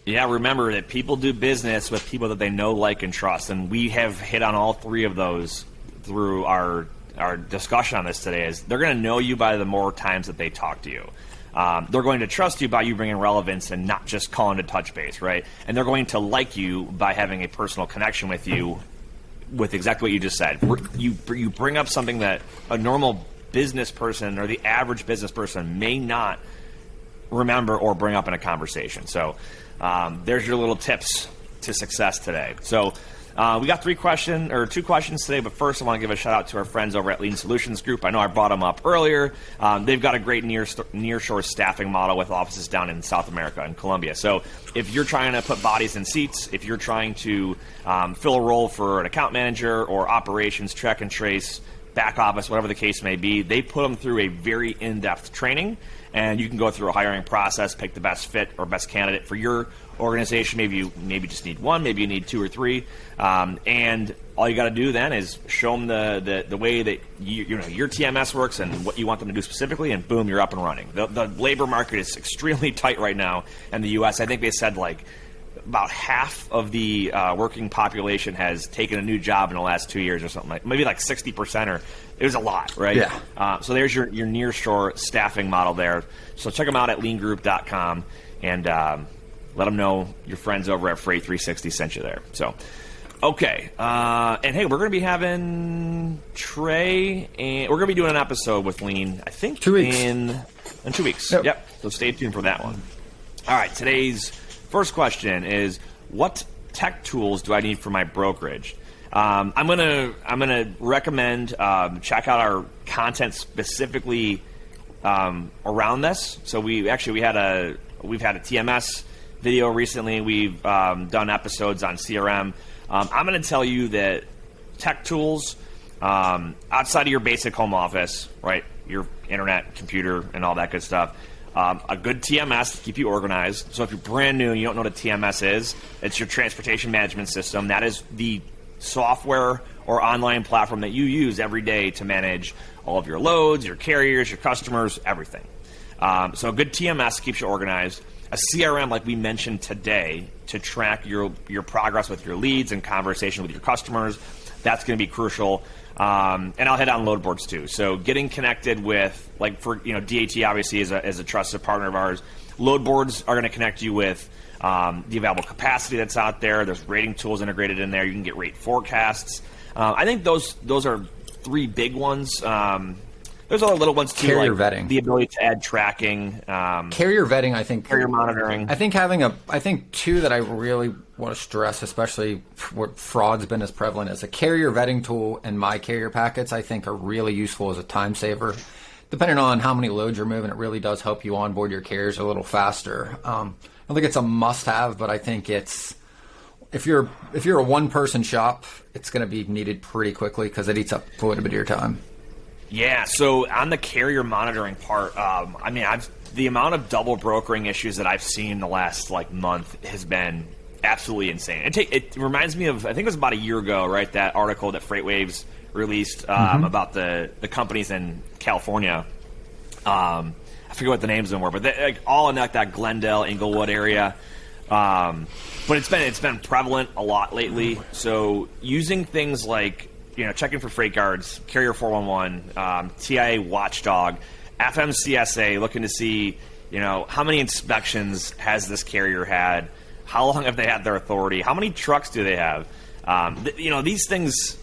Yeah, remember that people do business with people that they know, like, and trust. And we have hit on all 3 of those through our discussion on this today. Is they're going to know you by the more times that they talk to you. They're going to trust you by you bringing relevance and not just calling to touch base, right? And they're going to like you by having a personal connection with you with exactly what you just said. You bring up something that a normal business person or the average business person may not remember or bring up in a conversation. So there's your little tips to success today. So we got 2 questions today, but first I want to give a shout out to our friends over at Lean Solutions Group. I know I brought them up earlier. They've got a great nearshore staffing model with offices down in South America and Colombia. So if you're trying to put bodies in seats, if you're trying to fill a role for an account manager or operations, track and trace, back office, whatever the case may be, they put them through a very in-depth training. And you can go through a hiring process, pick the best fit or best candidate for your organization. Maybe you just need 1, maybe you need 2 or 3. And all you got to do then is show them the way that your TMS works and what you want them to do specifically, and boom, you're up and running. The labor market is extremely tight right now in the U.S. I think they said about half of the working population has taken a new job in the last 2 years or something, maybe 60%, or it was a lot, right? Yeah. So there's your nearshore staffing model there. So check them out at leangroup.com and let them know your friends over at Freight 360 sent you there. So Okay, and hey, we're going to be having Trey, and we're going to be doing an episode with Lean, I think 2 weeks. in 2 weeks. Yep. So stay tuned for that one. All right, today's first question is, what tech tools do I need for my brokerage? I'm gonna recommend check out our content specifically around this. So we've had a TMS video recently. We've done episodes on CRM. I'm going to tell you that tech tools outside of your basic home office, right, your internet, computer, and all that good stuff, a good TMS to keep you organized. So if you're brand new and you don't know what a TMS is, it's your transportation management system. That is the software or online platform that you use every day to manage all of your loads, your carriers, your customers, everything. So a good TMS keeps you organized. A CRM, like we mentioned today, to track your progress with your leads and conversation with your customers. That's going to be crucial. And I'll hit on load boards too. So getting connected with, like for DAT obviously is a trusted partner of ours. Load boards are going to connect you with the available capacity that's out there. There's rating tools integrated in there. You can get rate forecasts. I think those are three big ones. There's other little ones too, Carrier like vetting, the ability to add tracking, carrier vetting. I think carrier monitoring. I think two that I really want to stress, especially where fraud's been as prevalent as a carrier vetting tool, and my carrier packets, I think are really useful as a time saver. Depending on how many loads you're moving, it really does help you onboard your carriers a little faster. I don't think it's a must-have, but I think it's if you're a one-person shop, it's going to be needed pretty quickly because it eats up quite a bit of your time. Yeah, so on the carrier monitoring part, the amount of double brokering issues that I've seen in the last month has been absolutely insane. It reminds me of, I think it was about a year ago, right? That article that FreightWaves released about the companies in California. I forget what the names of them were, but they, all in that Glendale, Inglewood area. But it's been prevalent a lot lately. So using things like checking for freight guards, Carrier 411, TIA Watchdog, FMCSA, looking to see, how many inspections has this carrier had? How long have they had their authority? How many trucks do they have? These things,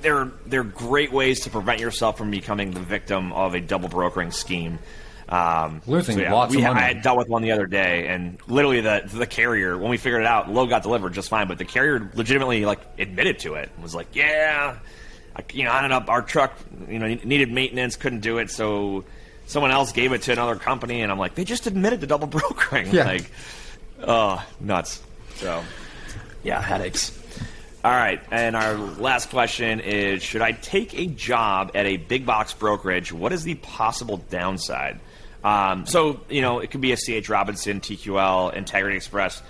they're great ways to prevent yourself from becoming the victim of a double brokering scheme. Losing lots of money. I had dealt with one the other day, and literally the carrier, when we figured it out, load got delivered just fine, but the carrier legitimately admitted to it and was like, yeah, I ended up, our truck needed maintenance, couldn't do it, so someone else gave it to another company, and I'm like, they just admitted to double brokering. Yeah. Nuts. So yeah, headaches. All right, and our last question is, should I take a job at a big box brokerage? What is the possible downside? It could be a C.H. Robinson, TQL, Integrity Express.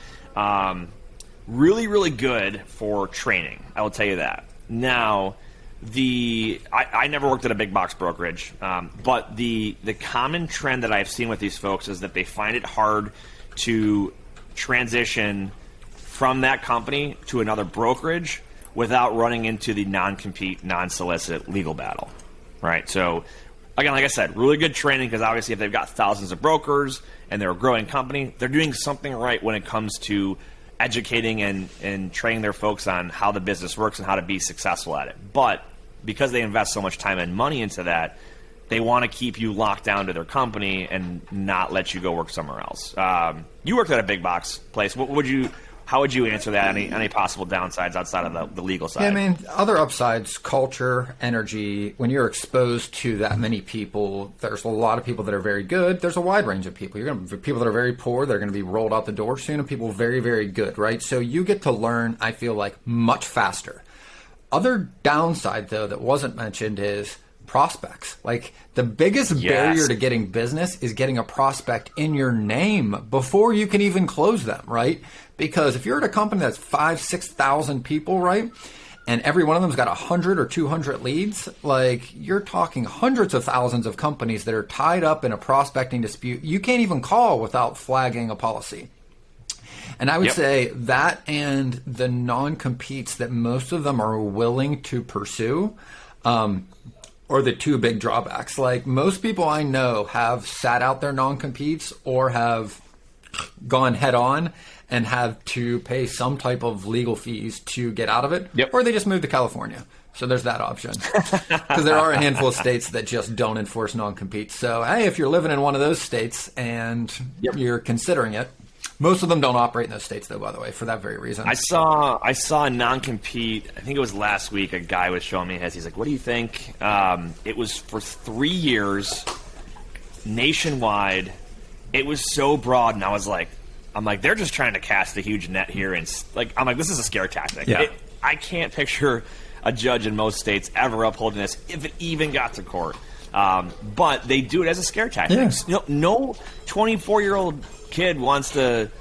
Really, really good for training. I will tell you that. Now, I never worked at a big box brokerage, but the common trend that I've seen with these folks is that they find it hard to transition from that company to another brokerage without running into the non-compete, non-solicit legal battle, right? So, again, like I said, really good training, because obviously if they've got thousands of brokers and they're a growing company, they're doing something right when it comes to educating and training their folks on how the business works and how to be successful at it. But because they invest so much time and money into that, they want to keep you locked down to their company and not let you go work somewhere else. You worked at a big box place. How would you answer that? Any possible downsides outside of the legal side? Yeah, other upsides, culture, energy. When you're exposed to that many people, there's a lot of people that are very good. There's a wide range of people. You're going to have people that are very poor. They're going to be rolled out the door soon, and people very, very good, right? So you get to learn, I feel like, much faster. Other downside, though, that wasn't mentioned is prospects. The biggest barrier to getting business is getting a prospect in your name before you can even close them, right? Because if you're at a company that's 5,000, 6,000 people, right, and every one of them's got 100 or 200 leads, you're talking hundreds of thousands of companies that are tied up in a prospecting dispute. You can't even call without flagging a policy. And I would say that, and the non-competes that most of them are willing to pursue, or the two big drawbacks. Most people I know have sat out their non-competes or have gone head on and have to pay some type of legal fees to get out of it, Yep. or they just move to California. So there's that option. Because there are a handful of states that just don't enforce non-compete. So, hey, if you're living in one of those states and you're considering it, most of them don't operate in those states, though, by the way, for that very reason. I saw a non-compete, I think it was last week, a guy was showing me his. He's like, what do you think? It was for 3 years, nationwide. It was so broad, and I'm like, they're just trying to cast a huge net here. And I'm like, this is a scare tactic. Yeah. I can't picture a judge in most states ever upholding this if it even got to court. But they do it as a scare tactic. Yeah. No 24-year-old kid wants to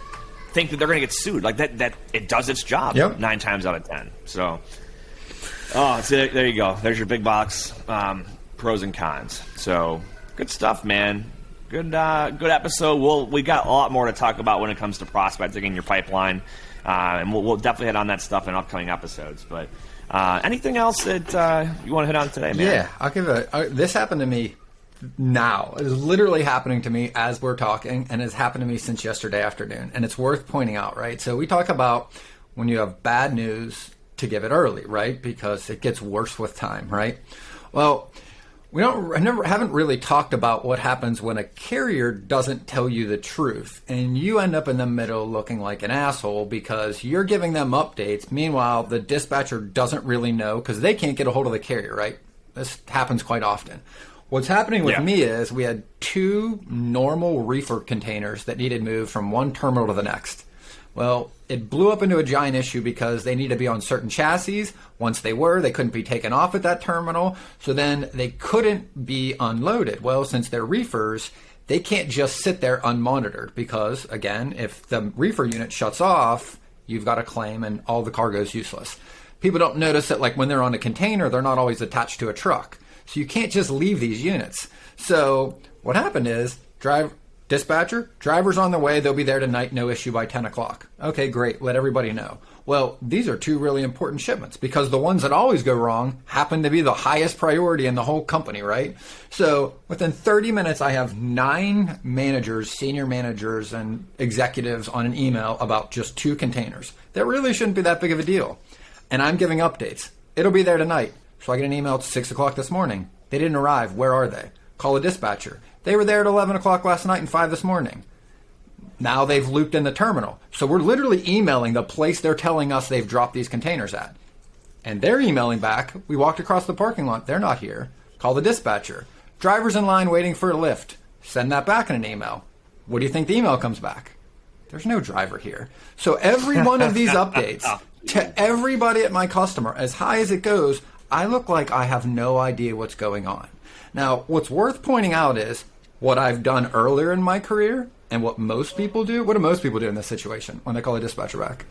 think that they're going to get sued. Like that it does its job 9 times out of 10. So, so there you go. There's your big box pros and cons. So good stuff, man. Good episode. We got a lot more to talk about when it comes to prospecting in your pipeline, and we'll definitely hit on that stuff in upcoming episodes. But anything else that you want to hit on today, man? Yeah, I'll give this happened to me now. It is literally happening to me as we're talking, and it's happened to me since yesterday afternoon. And it's worth pointing out, right? So we talk about when you have bad news to give it early, right? Because it gets worse with time, right? Well, haven't really talked about what happens when a carrier doesn't tell you the truth, and you end up in the middle looking like an asshole because you're giving them updates. Meanwhile, the dispatcher doesn't really know because they can't get a hold of the carrier, right? This happens quite often. What's happening with me is we had 2 normal reefer containers that needed moved from one terminal to the next. Well, it blew up into a giant issue because they need to be on certain chassis. Once they couldn't be taken off at that terminal. So then they couldn't be unloaded. Well, since they're reefers, they can't just sit there unmonitored because, again, if the reefer unit shuts off, you've got a claim and all the cargo is useless. People don't notice that, like when they're on a container, they're not always attached to a truck. So you can't just leave these units. So what happened is, dispatcher, driver's on the way, they'll be there tonight, no issue by 10 o'clock. Okay, great, let everybody know. Well, these are 2 really important shipments because the ones that always go wrong happen to be the highest priority in the whole company, right? So within 30 minutes, I have 9 managers, senior managers, and executives on an email about just 2 containers. That really shouldn't be that big of a deal. And I'm giving updates. It'll be there tonight. So I get an email at 6 o'clock this morning. They didn't arrive. Where are they? Call a dispatcher. They were there at 11 o'clock last night and 5 this morning. Now they've looped in the terminal. So we're literally emailing the place they're telling us they've dropped these containers at. And they're emailing back. We walked across the parking lot. They're not here. Call the dispatcher. Driver's in line waiting for a lift. Send that back in an email. What do you think the email comes back? There's no driver here. So every one of these updates to everybody at my customer, as high as it goes, I look like I have no idea what's going on. Now, what's worth pointing out is what I've done earlier in my career and what most people do. What do most people do in this situation when they call a dispatcher back?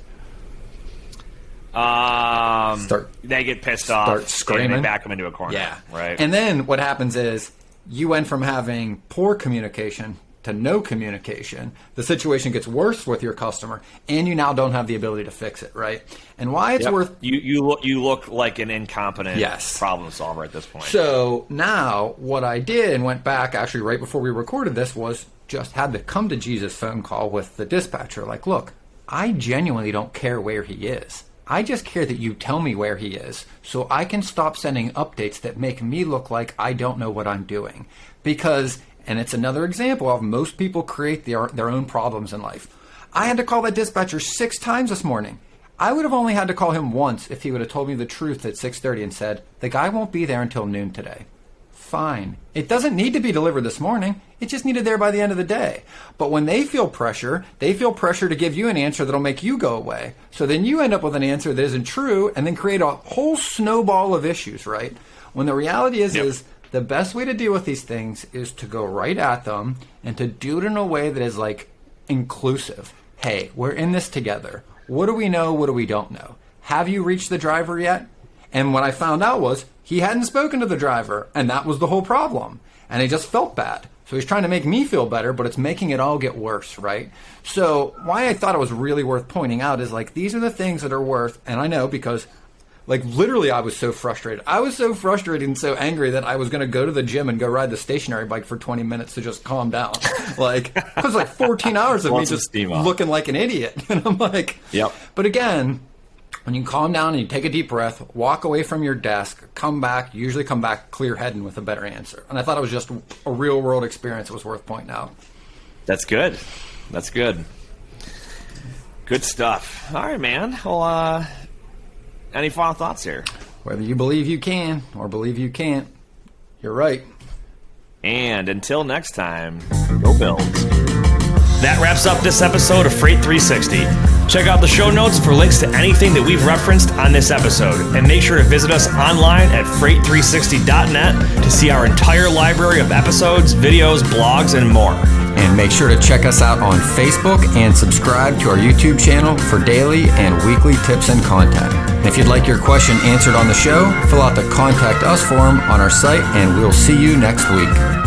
They get pissed off. Start screaming. And they back them into a corner. Yeah. Right. And then what happens is you went from having poor communication to no communication. The situation gets worse with your customer, and you now don't have the ability to fix it, right? And why it's worth... You look like an incompetent problem solver at this point. So now what I did and went back actually right before we recorded this was just had the come to Jesus phone call with the dispatcher. Like, look, I genuinely don't care where he is. I just care that you tell me where he is so I can stop sending updates that make me look like I don't know what I'm doing. Because... and it's another example of most people create their own problems in life. I had to call that dispatcher 6 times this morning. I would have only had to call him once if he would have told me the truth at 6:30 and said, the guy won't be there until noon today. Fine. It doesn't need to be delivered this morning. It just needed there by the end of the day. But when they feel pressure to give you an answer that'll make you go away. So then you end up with an answer that isn't true and then create a whole snowball of issues, right? When the reality is the best way to deal with these things is to go right at them and to do it in a way that is like inclusive. Hey, we're in this together. What do we know? What do we don't know? Have you reached the driver yet? And what I found out was he hadn't spoken to the driver, and that was the whole problem. And he just felt bad. So he's trying to make me feel better, but it's making it all get worse, right? So why I thought it was really worth pointing out is like these are the things that are worth, and I know because Like, literally, I was so frustrated. I was so frustrated and so angry that I was going to go to the gym and go ride the stationary bike for 20 minutes to just calm down. Like, it was like 14 hours of me just looking like an idiot. And I'm like, yep. But again, when you calm down and you take a deep breath, walk away from your desk, come back, usually come back clear-headed with a better answer. And I thought it was just a real-world experience that was worth pointing out. That's good. That's good. Good stuff. All right, man. Well, any final thoughts here? Whether you believe you can or believe you can't, you're right. And until next time, go Bills. That wraps up this episode of Freight 360. Check out the show notes for links to anything that we've referenced on this episode. And make sure to visit us online at freight360.net to see our entire library of episodes, videos, blogs, and more. And make sure to check us out on Facebook and subscribe to our YouTube channel for daily and weekly tips and content. And if you'd like your question answered on the show, fill out the Contact Us form on our site, and we'll see you next week.